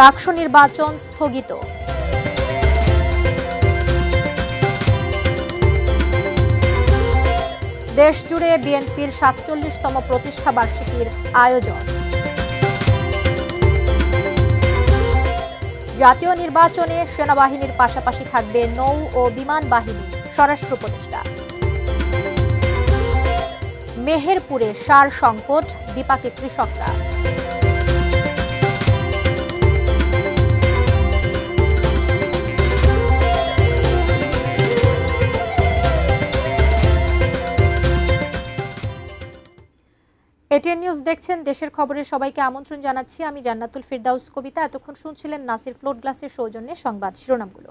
ডাকসু নির্বাচন স্থগিত। দেশজুড়ে বিএনপির ৪৭তম প্রতিষ্ঠা বার্ষিকীর আয়োজন। জাতীয় নির্বাচনে সেনাবাহিনীর পাশাপাশি থাকবে নৌ ও বিমান বাহিনী, স্বরাষ্ট্র উপদেষ্টা। মেহেরপুরে সার সংকট, বিপাকে কৃষকরা। এটিএন নিউজ দেখছেন। দেশের খবরে সবাইকে আমন্ত্রণ জানাচ্ছি। আমি জান্নাতুল ফিরদাউস কবিতা। এতক্ষণ শুনছিলেন নাসির ফ্লোট গ্লাসের সৌজন্যে সংবাদ শিরোনামগুলো।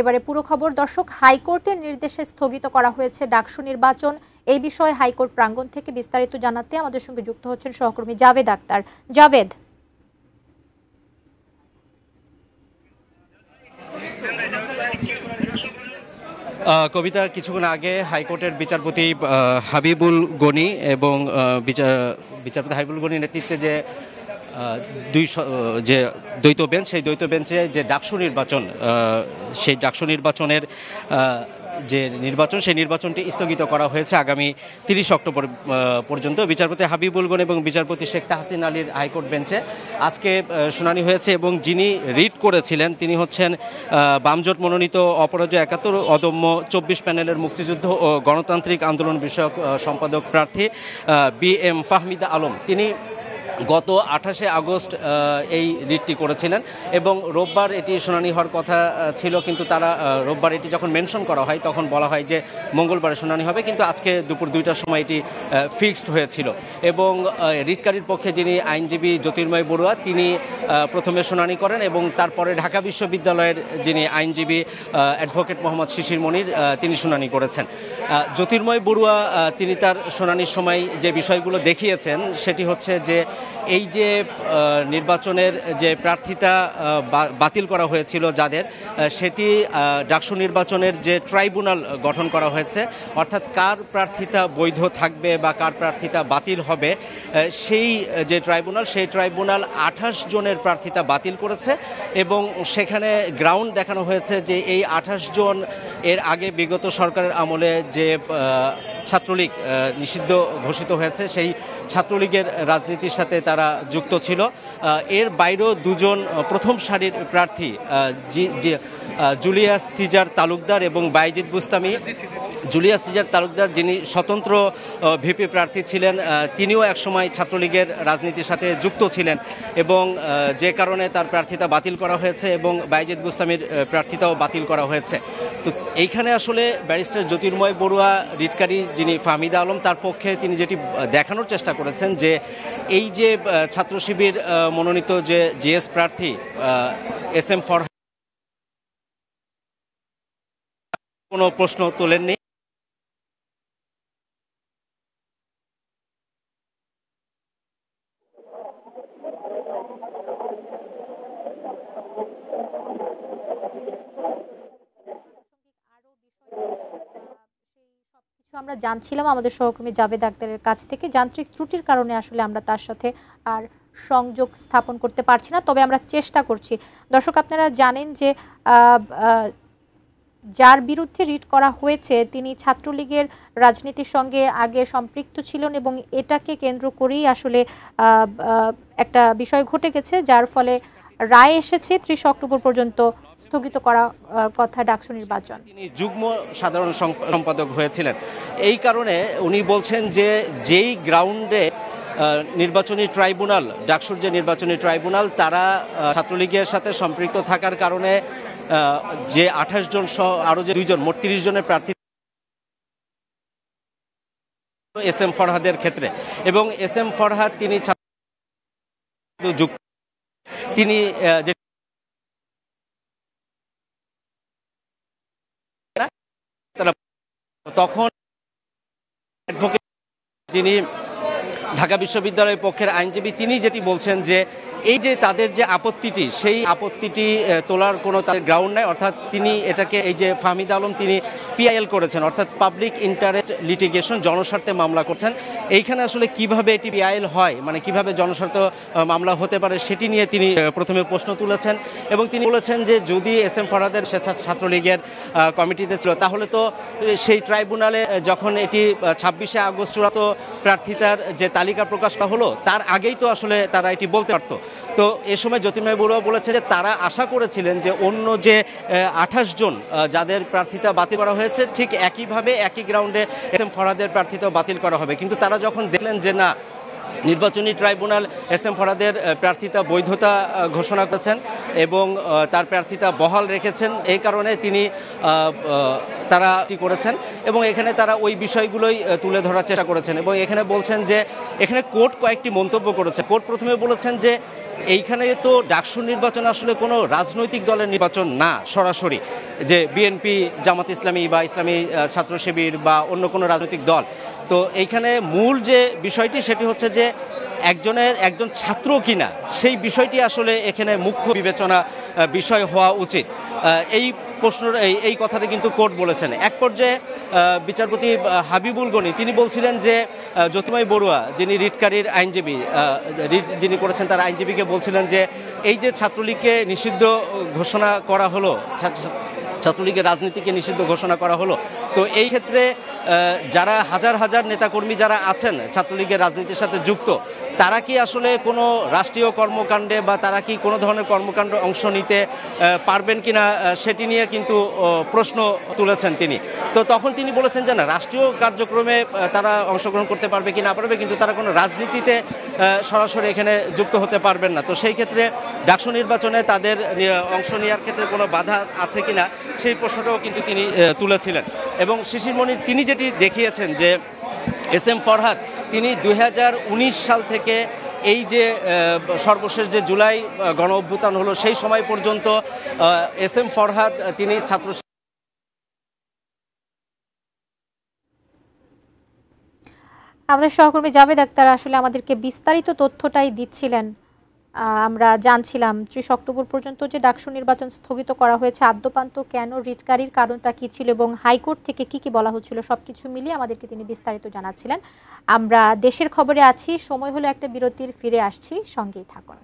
এবারে পুরো খবর। দর্শক, হাইকোর্টের নির্দেশে স্থগিত করা হয়েছে ডাকসু নির্বাচন। এই বিষয়ে হাইকোর্ট প্রাঙ্গণ থেকে বিস্তারিত জানাতে আমাদের সঙ্গে যুক্ত হচ্ছেন সহকর্মী জাভেদ আক্তার। জাভেদ, কবিতা, কিছুক্ষণ আগে হাইকোর্টের বিচারপতি হাবিবুল গনি এবং বিচারপতি হাবিবুল গনির নেতৃত্বে যে দ্বৈত বেঞ্চ, সেই দ্বৈত বেঞ্চে যে ডাকসু নির্বাচন, সেই ডাকসু নির্বাচনের সেই নির্বাচনটি স্থগিত করা হয়েছে আগামী ৩০ অক্টোবর পর্যন্ত। বিচারপতি হাবিবুল গনি এবং বিচারপতি শেখ তাহসিন আলীর হাইকোর্ট বেঞ্চে আজকে শুনানি হয়েছে এবং যিনি রিট করেছিলেন তিনি হচ্ছেন বামজোট মনোনীত অপরাজয় ৭১ অদম্য ২৪ প্যানেলের মুক্তিযুদ্ধ ও গণতান্ত্রিক আন্দোলন বিষয়ক সম্পাদক প্রার্থী BM ফাহমিদা আলম। তিনি গত ২৮শে আগস্ট এই রিটটি করেছিলেন এবং রোববার এটি শুনানি হওয়ার কথা ছিল, কিন্তু তারা রোববার এটি যখন মেনশন করা হয় তখন বলা হয় যে মঙ্গলবারে শুনানি হবে, কিন্তু আজকে দুপুর ২টার সময় এটি ফিক্সড হয়েছিল। এবং রিটকারীর পক্ষে যিনি আইনজীবী জ্যোতির্ময় বড়ুয়া, তিনি প্রথমে শুনানি করেন এবং তারপরে ঢাকা বিশ্ববিদ্যালয়ের যিনি আইনজীবী অ্যাডভোকেট মোহাম্মদ শিশির মনির, তিনি শুনানি করেছেন। জ্যোতির্ময় বড়ুয়া তিনি তার শুনানির সময় যে বিষয়গুলো দেখিয়েছেন সেটি হচ্ছে যে এই যে নির্বাচনের যে প্রার্থিতা বাতিল করা হয়েছিল যাদের, সেটি ডাকসু নির্বাচনের যে ট্রাইব্যুনাল গঠন করা হয়েছে, অর্থাৎ কার প্রার্থিতা বৈধ থাকবে বা কার প্রার্থিতা বাতিল হবে, সেই যে ট্রাইব্যুনাল, সেই ট্রাইব্যুনাল ২৮ জনের প্রার্থিতা বাতিল করেছে এবং সেখানে গ্রাউন্ড দেখানো হয়েছে যে এই ২৮ জন এর আগে বিগত সরকারের আমলে যে ছাত্রলীগ নিষিদ্ধ ঘোষিত হয়েছে, সেই ছাত্রলীগের রাজনীতির সাথে তারা যুক্ত ছিল। এর বাইরেও দুজন প্রথম সারির প্রার্থী জুলিয়াস সিজার তালুকদার এবং বাইজিদ বুস্তামি। জুলিয়াস সিজার তালুকদার যিনি স্বতন্ত্র ভিপি প্রার্থী ছিলেন, তিনিও একসময় ছাত্রলীগের রাজনীতির সাথে যুক্ত ছিলেন এবং যে কারণে তার প্রার্থিতা বাতিল করা হয়েছে এবং বাইজিদ বুস্তামির প্রার্থিতাও বাতিল করা হয়েছে। তো এইখানে আসলে ব্যারিস্টার জ্যোতির্ময় বড়ুয়া, রিটকারী যিনি ফাহমিদা আলম, তার পক্ষে তিনি যেটি দেখানোর চেষ্টা করেছেন যে এই যে ছাত্র শিবির মনোনীত যে জিএস প্রার্থী SM ফরহাদ কোনো প্রশ্ন তোলেননি। আমরা জানছিলাম আমাদের সহকর্মী জাভেদ আক্তারের কাছ থেকে। যান্ত্রিক ত্রুটির কারণে আসলে আমরা তার সাথে আর সংযোগ স্থাপন করতে পারছি না, তবে আমরা চেষ্টা করছি। দর্শক, আপনারা জানেন যে যার বিরুদ্ধে রিট করা হয়েছে তিনি ছাত্রলীগের রাজনীতির সঙ্গে আগে সম্পৃক্ত ছিলেন এবং এটাকে কেন্দ্র করেই আসলে একটা বিষয় ঘটে গেছে, যার ফলে রায় এসেছে ৩০ অক্টোবর পর্যন্ত স্থগিত করা কথা ডাকসু নির্বাচন। তিনি যুগ্ম সাধারণ সম্পাদক হয়েছিলেন। এই কারণে উনি বলছেন যে যেই গ্রাউন্ডে নির্বাচনী ট্রাইব্যুনাল, ডাকসুর যে নির্বাচনী ট্রাইব্যুনাল, তারা ছাত্রলীগের সাথে সম্পৃক্ত থাকার কারণে যে ২৮ জন সহ আরও যে ২ জন, মোট ৩০ জনের প্রার্থী SM ফরহাদের ক্ষেত্রে, এবং SM ফরহাদ তিনি তিনি যে তখন অ্যাডভোকেট যিনি ঢাকা বিশ্ববিদ্যালয়ের পক্ষের আইনজীবী, তিনি যেটি বলছেন যে এই যে তাদের যে আপত্তিটি, সেই আপত্তিটি তোলার কোনো তাদের গ্রাউন্ড নাই, অর্থাৎ তিনি এটাকে, এই যে ফাহমিদা আলম তিনি পিআইএল করেছেন, অর্থাৎ পাবলিক ইন্টারেস্ট লিটিগেশন, জনস্বার্থে মামলা করছেন। এইখানে আসলে কিভাবে এটি পিআইএল হয়, মানে কিভাবে জনস্বার্থ মামলা হতে পারে সেটি নিয়ে তিনি প্রথমে প্রশ্ন তুলেছেন এবং তিনি বলেছেন যে যদি এস এম ফরহাদের ছাত্রলীগের কমিটিতে ছিল তাহলে তো সেই ট্রাইব্যুনালে যখন এটি 26শে আগস্ট চূড়ান্ত প্রার্থিতার যে তালিকা প্রকাশ করা হলো তার আগেই তো আসলে তারা এটি বলতে পারতো। তো এ সময় জ্যোতির্ময় বড়ুয়া বলেছে যে তারা আশা করেছিলেন যে অন্য যে 28 জন যাদের প্রার্থিতা বাতিল করা হয়েছে ঠিক একইভাবে একই গ্রাউন্ডে এস এম ফরহাদের প্রার্থিতা বাতিল করা হবে, কিন্তু তারা যখন দেখলেন যে না, নির্বাচনী ট্রাইব্যুনাল এস এম ফরহাদের প্রার্থিতা বৈধতা ঘোষণা করেছেন এবং তার প্রার্থিতা বহাল রেখেছেন, এই কারণে তারা করেছেন এবং এখানে তারা ওই বিষয়গুলোই তুলে ধরার চেষ্টা করেছেন এবং এখানে বলছেন যে এখানে কোর্ট কয়েকটি মন্তব্য করেছে। কোর্ট প্রথমে বলেছেন যে এইখানে তো ডাকসু নির্বাচন আসলে কোনো রাজনৈতিক দলের নির্বাচন না, সরাসরি যে বিএনপি, জামাত ইসলামী বা ইসলামী ছাত্র শিবির বা অন্য কোনো রাজনৈতিক দল। তো এইখানে মূল যে বিষয়টি সেটি হচ্ছে যে একজন ছাত্র কিনা সেই বিষয়টি আসলে এখানে মুখ্য বিবেচনা বিষয় হওয়া উচিত। এই প্রশ্নের এই কথাটা কিন্তু কোর্ট বলেছেন। এক পর্যায়ে বিচারপতি হাবিবুল গনি তিনি বলছিলেন যে জ্যোতির্ময় বড়ুয়া যিনি রিটকারীর আইনজীবী, যিনি করেছেন তার আইনজীবীকে বলছিলেন যে এই যে ছাত্রলীগকে নিষিদ্ধ ঘোষণা করা হলো, ছাত্রলীগের রাজনীতিকে নিষিদ্ধ ঘোষণা করা হলো, তো এই ক্ষেত্রে যারা হাজার হাজার নেতাকর্মী যারা আছেন ছাত্রলীগের রাজনীতির সাথে যুক্ত, তারা কি আসলে কোনো রাষ্ট্রীয় কর্মকাণ্ডে বা তারা কি কোনো ধরনের কর্মকাণ্ড অংশ নিতে পারবেন কিনা সেটি নিয়ে কিন্তু প্রশ্ন তুলেছেন তিনি। তো তখন তিনি বলেছেন যে না, রাষ্ট্রীয় কার্যক্রমে তারা অংশগ্রহণ করতে পারবে কি না পারবে, কিন্তু তারা কোনো রাজনীতিতে সরাসরি এখানে যুক্ত হতে পারবেন না। তো সেই ক্ষেত্রে ডাকসু নির্বাচনে তাদের অংশ নেওয়ার ক্ষেত্রে কোনো বাধা আছে কিনা সেই প্রশ্নটাও কিন্তু তিনি তুলেছিলেন এবং শিশির মনির তিনি যেটি দেখিয়েছেন যে এস এম ফরহাদ তিনি 2019 সাল থেকে এই যে সর্বশেষ যে জুলাই গণ অভ্যুত্থান হলো সেই সময় পর্যন্ত এস এম ফরহাদ তিনি ছাত্র আমাদের সহকর্মী জাভেদ আক্তার আসলে আমাদেরকে বিস্তারিত তথ্যটাই দিচ্ছিলেন। আমরা জানছিলাম 30 অক্টোবর পর্যন্ত যে ডাকসু নির্বাচন স্থগিত করা হয়েছে, আদ্যপান্ত কেন, রিটকারীর কারণটা কী ছিল এবং হাইকোর্ট থেকে কি কি বলা হচ্ছিল সবকিছু মিলিয়ে আমাদেরকে তিনি বিস্তারিত জানাচ্ছিলেন। আমরা দেশের খবরে আছি, সময় হলো একটা বিরতির, ফিরে আসছি, সঙ্গেই থাকুন।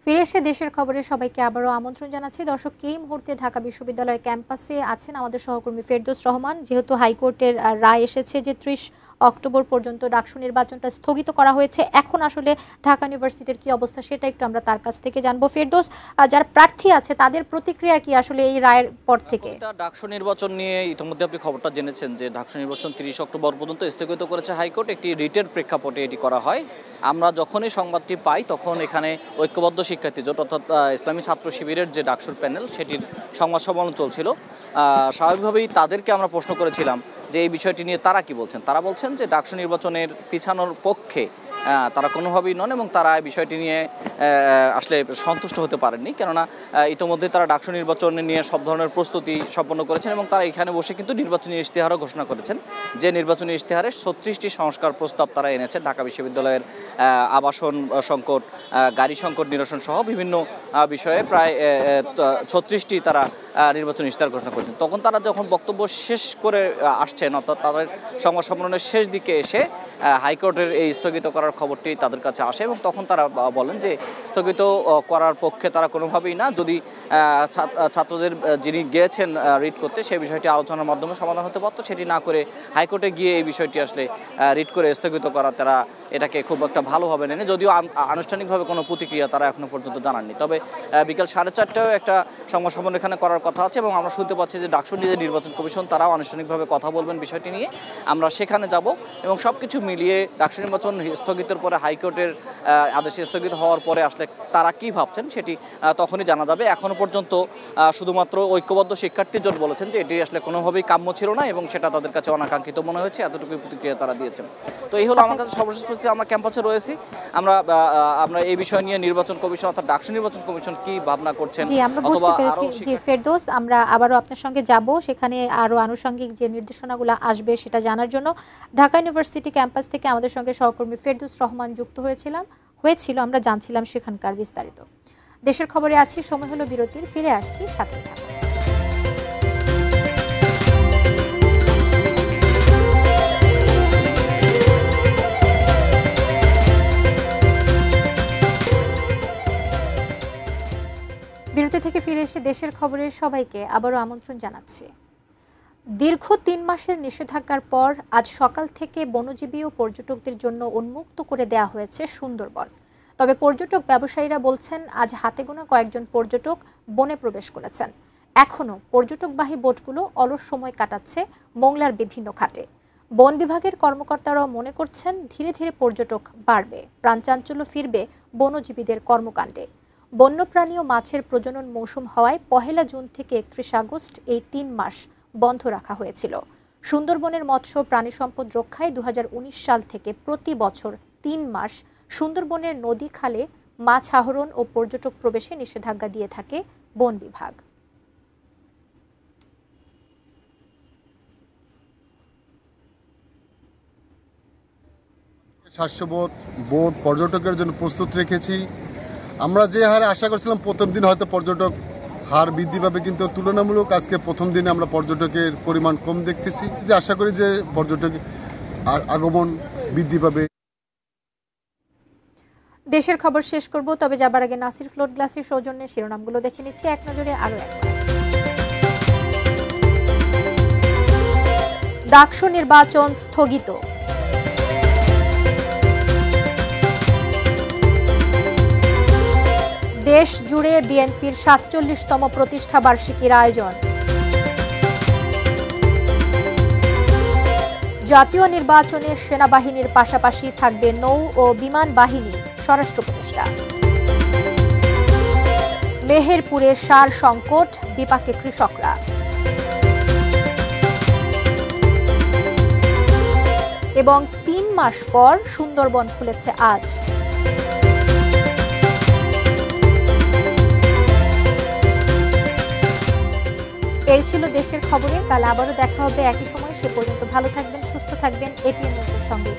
ফিরে এসে দেশের খবরে সবাইকে আবারও আমন্ত্রণ জানাচ্ছি। দর্শক, এই মুহূর্তে ঢাকা বিশ্ববিদ্যালয় ক্যাম্পাসে আছেন আমাদের সহকর্মী ফেরদৌস রহমান। যেহেতু হাইকোর্টের রায় এসেছে যে 30 অক্টোবর পর্যন্ত ডাকসু নির্বাচনটা স্থগিত করা হয়েছে, এখন আসলে ঢাকা ইউনিভার্সিটির কি অবস্থা সেটা একটু আমরা তার কাছ থেকে জানবো। ফেরদৌস, যারা প্রার্থী আছে তাদের প্রতিক্রিয়া কি আসলে এই রায়ের পর থেকে? ডাকসু নির্বাচন নিয়ে ইতিমধ্যে আপনি খবরটা জেনেছেন যে ডাকসু নির্বাচন 30 অক্টোবর পর্যন্ত স্থগিত করেছে হাইকোর্ট। একটি রিটের প্রেক্ষাপটে এটি করা হয়। আমরা যখনই সংবাদটি পাই তখন এখানে ঐক্যবদ্ধ শিক্ষার্থী জোট অর্থাৎ ইসলামী ছাত্র শিবিরের যে ডাকসুর প্যানেল সেটির সংবাদ সম্মেলন চলছিল। স্বাভাবিকভাবেই তাদেরকে আমরা প্রশ্ন করেছিলাম যে এই বিষয়টি নিয়ে তারা কি বলছেন। তারা বলছেন যে ডাকসু নির্বাচনের পিছানোর পক্ষে তারা কোনোভাবেই নন এবং তারা বিষয়টি নিয়ে আসলে সন্তুষ্ট হতে পারেননি, কেননা ইতিমধ্যে তারা ডাকসু নির্বাচন নিয়ে সব ধরনের প্রস্তুতি সম্পন্ন করেছেন এবং তারা এখানে বসে কিন্তু নির্বাচনী ইশতেহারও ঘোষণা করেছেন। যে নির্বাচনী ইশতেহারে 36টি সংস্কার প্রস্তাব তারা এনেছেন ঢাকা বিশ্ববিদ্যালয়ের আবাসন সংকট, গাড়ি সংকট নিরসন সহ বিভিন্ন বিষয়ে প্রায় 36টি তারা নির্বাচনী ইশতেহার ঘোষণা করেছেন। তখন তারা যখন বক্তব্য শেষ করে আসছেন, অর্থাৎ তাদের সংবাদ সম্মেলনের শেষ দিকে এসে হাইকোর্টের এই স্থগিত করার খবরটি তাদের কাছে আসে এবং তখন তারা বলেন যে স্থগিত করার পক্ষে তারা কোনোভাবেই না। যদি ছাত্রদের যিনি গিয়েছেন রিট করতে সেই বিষয়টি আলোচনার মাধ্যমে সমাধান হতে পারত, সেটি না করে হাইকোর্টে গিয়ে এই বিষয়টি আসলে রিট করে স্থগিত করা তারা এটাকে খুব একটা ভালোভাবে নেন। যদিও আনুষ্ঠানিকভাবে কোনো প্রতিক্রিয়া তারা এখনো পর্যন্ত জানাননি। তবে বিকাল 4:30টায় একটা সংবাদ সম্মেলন এখানে করার কথা আছে এবং আমরা শুনতে পাচ্ছি যে ডাকসু নির্বাচন কমিশন তারাও আনুষ্ঠানিকভাবে কথা বলবেন বিষয়টি নিয়ে। আমরা সেখানে যাব এবং সব কিছু মিলিয়ে ডাকসু নির্বাচন স্থগিত স্থগিতের পরে হাইকোর্টের আদেশ স্থগিত হওয়ার পরে আসলে তারা কি ভাবছেন সেটি তখনই জানা যাবে। এখনো পর্যন্ত শুধুমাত্র ঐক্যবদ্ধ শিক্ষার্থী জোট বলেছেন যে এটি আসলে কোনোভাবেই কাম্য ছিল না এবং সেটা তাদের কাছে অনাকাঙ্ক্ষিত মনে হয়েছে, এতটুকুই প্রতিক্রিয়া তারা দিয়েছেন। তো এই হলো আমার কাছে সর্বশেষ পরিস্থিতি। আমরা ক্যাম্পাসে রয়েছি, আমরা এই বিষয় নিয়ে নির্বাচন কমিশন অর্থাৎ ডাকসু নির্বাচন কমিশন কি ভাবনা করছেন জি আমরা বুঝতে পেরেছি। জি ফেরদৌস, আমরা আবারও আপনার সঙ্গে যাব, সেখানে আরো আনুষঙ্গিক যে নির্দেশনাগুলো আসবে সেটা জানার জন্য ঢাকা ইউনিভার্সিটি ক্যাম্পাস থেকে আমাদের সঙ্গে সহকর্মী ফেরদৌস রহমান যুক্ত হয়েছিল। আমরা জানছিলাম সেখানকার বিস্তারিত। দেশের খবরে আছি, সময় হলো বিরতির, ফিরে আসছি, সাথে থাকুন। বিরতি থেকে ফিরে এসে দেশের খবরের সবাইকে আবারও আমন্ত্রণ জানাচ্ছি। দীর্ঘ ৩ মাসের নিষেধাজ্ঞার পর আজ সকাল থেকে বনজীবী ও পর্যটকদের জন্য উন্মুক্ত করে দেয়া হয়েছে সুন্দরবন। তবে পর্যটক ব্যবসায়ীরা বলছেন আজ হাতে গোনা কয়েকজন পর্যটক বনে প্রবেশ করেছেন। এখনও পর্যটকবাহী বোটগুলো অলস সময় কাটাচ্ছে মোংলার বিভিন্ন ঘাটে। বন বিভাগের কর্মকর্তারাও মনে করছেন ধীরে ধীরে পর্যটক বাড়বে, প্রাণচাঞ্চল্য ফিরবে বনজীবীদের কর্মকাণ্ডে। বন্যপ্রাণী ও মাছের প্রজনন মৌসুম হওয়ায় ১ জুন থেকে ৩১ আগস্ট এই ৩ মাস বন্ধ রাখা হয়েছিল। সুন্দরবনের মৎস্য প্রাণী সম্পদ রক্ষায় ২০১৯ সাল থেকে প্রতি বছর ৩ মাস সুন্দরবনের নদী খালে মাছ আহরণ ও পর্যটক প্রবেশে নিষেধাজ্ঞা দিয়ে থাকে বন বিভাগ। বোট পর্যটকের জন্য প্রস্তুত রেখেছি। আমরা যে হারে আশা করছিলাম প্রথম দিন হয়তো পর্যটক হার বৃদ্ধি পাবে, কিন্তু তুলনামূলক আজকে প্রথম দিনে আমরা পর্যটকের পরিমাণ কম দেখতেছি। যে আশা করি যে পর্যটক আগমন বৃদ্ধি পাবে। দেশের খবর শেষ করব, তবে যাবার আগে নাসির ফ্লোট গ্লাসের সৌজন্যে শিরোনামগুলো দেখে নিচ্ছি এক নজরে আরো একবার। ডাকসু নির্বাচন স্থগিত। দেশ জুড়ে বিএনপির ৪৭তম প্রতিষ্ঠা বার্ষিকীর আয়োজন। জাতীয় নির্বাচনে সেনাবাহিনীর পাশাপাশি থাকবে নৌ ও বিমান বাহিনী, স্বরাষ্ট্র উপদেষ্টা। মেহেরপুরে সার সংকট, বিপাকে কৃষকরা। এবং ৩ মাস পর সুন্দরবন খুলেছে আজ। এই ছিল দেশের খবরে। কাল আবারও দেখা হবে একই সময়। সে পর্যন্ত ভালো থাকবেন, সুস্থ থাকবেন। এটিএন নিউজের সঙ্গে।